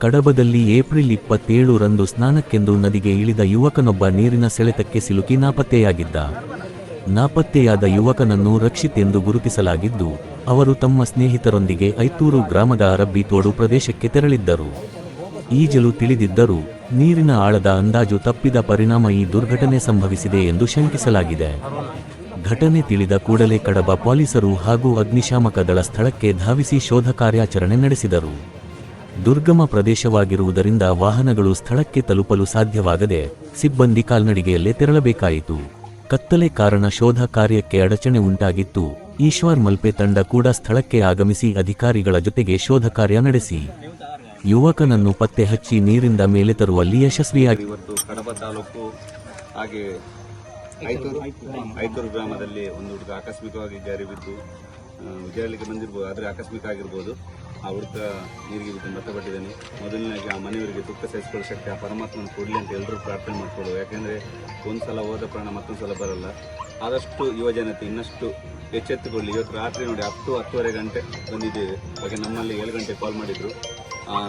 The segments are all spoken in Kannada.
ಕಡಬದಲ್ಲಿ ಏಪ್ರಿಲ್ 27ರಂದು ಸ್ನಾನಕ್ಕೆಂದು ನದಿಗೆ ಇಳಿದ ಯುವಕನೊಬ್ಬ ನೀರಿನ ಸೆಳೆತಕ್ಕೆ ಸಿಲುಕಿ ನಾಪತ್ತೆಯಾಗಿದ್ದ. ನಾಪತ್ತೆಯಾದ ಯುವಕನನ್ನು ರಕ್ಷಿತ್ ಎಂದು ಗುರುತಿಸಲಾಗಿದ್ದು, ಅವರು ತಮ್ಮ ಸ್ನೇಹಿತರೊಂದಿಗೆ ಐತೂರು ಗ್ರಾಮದ ಅರಬ್ಬಿ ತೋಡು ಪ್ರದೇಶಕ್ಕೆ ತೆರಳಿದ್ದರು. ಈಜಲು ತಿಳಿದಿದ್ದರೂ ನೀರಿನ ಆಳದ ಅಂದಾಜು ತಪ್ಪಿದ ಪರಿಣಾಮ ಈ ದುರ್ಘಟನೆ ಸಂಭವಿಸಿದೆ ಎಂದು ಶಂಕಿಸಲಾಗಿದೆ. ಘಟನೆ ತಿಳಿದ ಕೂಡಲೇ ಕಡಬ ಪೊಲೀಸರು ಹಾಗೂ ಅಗ್ನಿಶಾಮಕ ದಳ ಸ್ಥಳಕ್ಕೆ ಧಾವಿಸಿ ಶೋಧ ಕಾರ್ಯಾಚರಣೆ ನಡೆಸಿದರು. ದುರ್ಗಮ ಪ್ರದೇಶವಾಗಿರುವುದರಿಂದ ವಾಹನಗಳು ಸ್ಥಳಕ್ಕೆ ತಲುಪಲು ಸಾಧ್ಯವಾಗದೆ ಸಿಬ್ಬಂದಿ ಕಾಲ್ನಡಿಗೆಯಲ್ಲೇ ತೆರಳಬೇಕಾಯಿತು. ಕತ್ತಲೆ ಕಾರಣ ಶೋಧ ಕಾರ್ಯಕ್ಕೆ ಅಡಚಣೆ ಉಂಟಾಗಿತ್ತು. ಈಶ್ವರ್ ಮಲ್ಪೆ ತಂಡ ಕೂಡ ಸ್ಥಳಕ್ಕೆ ಆಗಮಿಸಿ ಅಧಿಕಾರಿಗಳ ಜೊತೆಗೆ ಶೋಧ ಕಾರ್ಯ ನಡೆಸಿ ಯುವಕನನ್ನು ಪತ್ತೆ ಹಚ್ಚಿ ನೀರಿಂದ ಮೇಲೆ ತರುವಲ್ಲಿ ಯಶಸ್ವಿಯಾಗಿದೆ. ಇವತ್ತು ಕಡಬ ತಾಲೂಕು ಹಾಗೆ ಐತೂರು ಗ್ರಾಮದಲ್ಲಿ ಒಂದು ಹುಡುಗ ಆಕಸ್ಮಿಕವಾಗಿ ಜಾರಿ ಬಿದ್ದು ವಿಚಾರಕ್ಕೆ ಬಂದಿರ್ಬೋದು, ಆದರೆ ಆಕಸ್ಮಿಕ ಆಗಿರ್ಬೋದು. ಆ ಹುಡುಗ ನೀರಿಗೆ ಬಿದ್ದು ಮೃತಪಟ್ಟಿದ್ದಾನೆ. ಮೊದಲನೇಗೆ ಆ ಮನೆಯವರಿಗೆ ದುಃಖ ಸಹಿಸಿಕೊಳ್ಳೋ ಶಕ್ತಿ ಆ ಪರಮಾತ್ಮನ ಕೊಡಲಿ ಅಂತ ಎಲ್ಲರೂ ಪ್ರಾರ್ಥನೆ ಮಾಡ್ಕೊಳ್ಳೋ. ಯಾಕೆಂದರೆ ಒಂದು ಸಲ ಹೋದ ಪ್ರಾಣ ಮತ್ತೊಂದು ಸಲ ಬರಲ್ಲ. ಆದಷ್ಟು ಯುವಜನತೆ ಇನ್ನಷ್ಟು ಎಚ್ಚೆತ್ತುಕೊಳ್ಳಿ. ಇವತ್ತು ರಾತ್ರಿ ನೋಡಿ 10-10:30 ಗಂಟೆ ಬಂದಿದ್ದೇವೆ. ಹಾಗೆ ನಮ್ಮಲ್ಲಿ 7 ಗಂಟೆ ಕಾಲ್ ಮಾಡಿದರು.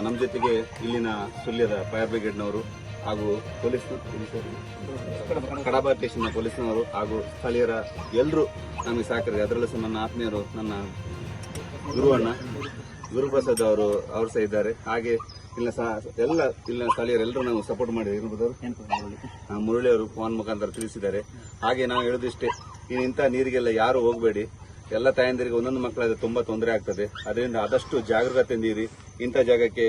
ನಮ್ಮ ಜೊತೆಗೆ ಇಲ್ಲಿನ ಸುಳ್ಯದ ಫೈರ್ ಬ್ರಿಗೇಡ್ನವರು ಹಾಗೂ ಪೊಲೀಸ್ ಕಡಬ ಸ್ಟೇಷನ್ನ ಪೊಲೀಸ್ನವರು ಹಾಗೂ ಸ್ಥಳೀಯರ ಎಲ್ಲರೂ ನಮಗೆ ಸಹಕರಿಸಿದ್ದಾರೆ. ಅದರಲ್ಲೂ ಸಹ ನನ್ನ ಆತ್ಮೀಯರು, ನನ್ನ ಗುರುಪ್ರಸಾದ್ ಅವರು ಸಹ ಇದ್ದಾರೆ. ಹಾಗೆ ಇಲ್ಲಿನ ಸ್ಥಳೀಯರೆಲ್ಲರೂ ನಾವು ಸಪೋರ್ಟ್ ಮಾಡಿರ್ಬೋದು. ಮುರಳಿಯವರು ಫೋನ್ ಮುಖಾಂತರ ತಿಳಿಸಿದ್ದಾರೆ. ಹಾಗೆ ನಾವು ಹೇಳೋದಿಷ್ಟೇ, ಇಂಥ ನೀರಿಗೆಲ್ಲ ಯಾರು ಹೋಗಬೇಡಿ. ಎಲ್ಲ ತಾಯಂದಿರಿಗೆ ಒಂದೊಂದು ಮಕ್ಕಳಾದ್ರೆ ತುಂಬ ತೊಂದರೆ ಆಗ್ತದೆ. ಅದರಿಂದ ಆದಷ್ಟು ಜಾಗರೂಕತೆಯಿಂದ ಇರಿ. ಇಂಥ ಜಾಗಕ್ಕೆ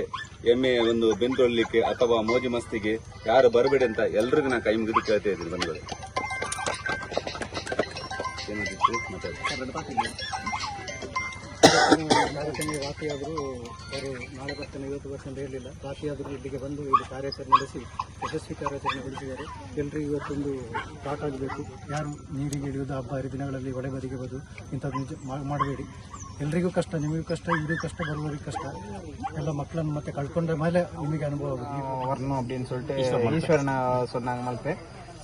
ಎಮ್ಮೆ ಒಂದು ಬೆಂದೊಳ್ಳಿಕ್ಕೆ ಅಥವಾ ಮೋಜು ಮಸ್ತಿಗೆ ಯಾರು ಬರಬೇಡಿ ಅಂತ ಎಲ್ರಿಗೂ ನಾನು ಕೈ ಮುಗಿದು ಕೇಳ್ತಾ ಇದ್ದೀನಿ. ಬಂದ್ಗಳು ರಾತ್ರಿಯಾದರೂ ಅವರು ನಾಳೆ ಬರ್ತಾನೆ 50% ಹೇಳಲಿಲ್ಲ. ರಾತ್ರಿಯಾದರೂ ಇಲ್ಲಿಗೆ ಬಂದು ಇಲ್ಲಿ ಕಾರ್ಯಾಚರಣೆ ನಡೆಸಿ ಯಶಸ್ವಿ ಕಾರ್ಯಾಚರಣೆಗೊಳಿಸಿದ್ದಾರೆ. ಎಲ್ಲರಿಗೂ ಇವತ್ತೊಂದು ಸ್ಟಾರ್ಟ್ ಆಗಬೇಕು. ಯಾರು ನೀರಿಗೆ ಇಳಿಯೋದು ಹಬ್ಬ ಹರಿದಿನಗಳಲ್ಲಿ ಹೊಳೆ ಬದಿಗೆ ಬಂದು ಇಂಥದ್ದು ಮಾಡಬೇಡಿ. ಎಲ್ರಿಗೂ ಕಷ್ಟ, ನಿಮಗೂ ಕಷ್ಟ, ಇವರಿಗೂ ಕಷ್ಟ, ಬರುವವರಿಗೂ ಕಷ್ಟ. ಎಲ್ಲ ಮಕ್ಕಳನ್ನು ಮತ್ತೆ ಕಳ್ಕೊಂಡ್ರೆ ಮೇಲೆ ನಿಮಗೆ ಅನುಭವ வரணும் அப்படின்னு சொல்லிட்டு ஈஸ்வரனை சொன்னாங்க மல்பே.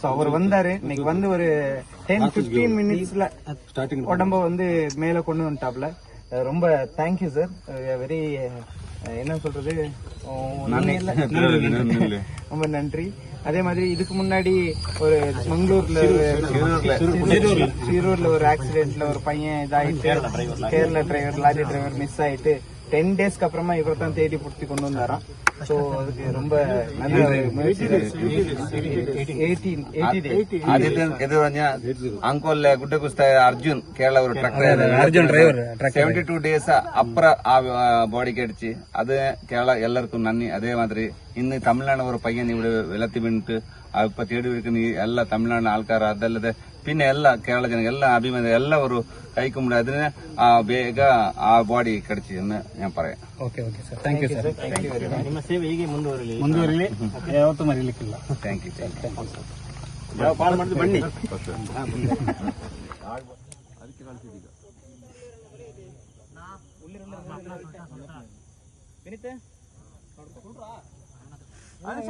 ஸோ அவர் வந்தாரு. இன்னைக்கு வந்து ஒரு 10-15 மினிட்ஸ்ல உடம்ப வந்து மேல கொண்டு வந்துட்டாப்ல. ரொம்ப தேங்க்யூ சார். வெரி என்ன சொல்றது, ரொம்ப நன்றி. அதே மாதிரி இதுக்கு முன்னாடி ஒரு மங்களூர்ல சீரூர்ல ஒரு ஆக்சிடென்ட்ல ஒரு பையன் இதாயிட்டு Kerala driver lorry driver miss ஆயிட்டு 10 டேஸ்க்கு அப்புறமா இவர் தான் தேடி பிடிச்சி கொண்டு வந்தாராம். ஸோ அதுக்கு ரொம்ப நல்ல முயற்சி. 80 days. ಅಂಕೋಲ್ ಗುಡ್ಡ ಕುಸ್ತ ಅರ್ಜುನ್ ಕೇರಳ ஒரு அர்ஜுன் டிரைவர் 72 டேஸ் அப்புறம் பாடிக்கு அடிச்சு அது கேரளா எல்லாருக்கும் நன்றி. அதே மாதிரி ഇന്ന് തമിഴ്നാട് ഒരു പയ്യൻ ഇവിടെ വെള്ളത്തിൽ വീണിട്ട് ഇപ്പൊ തേടി വിളിക്കുന്ന എല്ലാ തമിഴ്നാടിന് ആൾക്കാർ, അതല്ലാതെ പിന്നെ എല്ലാ കേരള ജനങ്ങൾ എല്ലാ അഭിമാനം എല്ലാവരും കൈക്കുമ്പോൾ അതിന് ಬೇಗ ಆ ಬಾಡಿ ಕಡಿಚಿ എന്ന് ഞാൻ പറയാം. Okay sir, thank you sir. ನಿಮ್ಮ ಸೇವೆ ಹೀಗೆ ಮುಂದುವರಿಲಿ, ಯಾವತ್ತೂ ಮರೀಲಿಕ್ಕಿಲ್ಲ. Thank you sir. ಕಾಲ್ ಮಾಡಿದ್ರೆ ಬನ್ನಿ. ಅದಕ್ಕೆ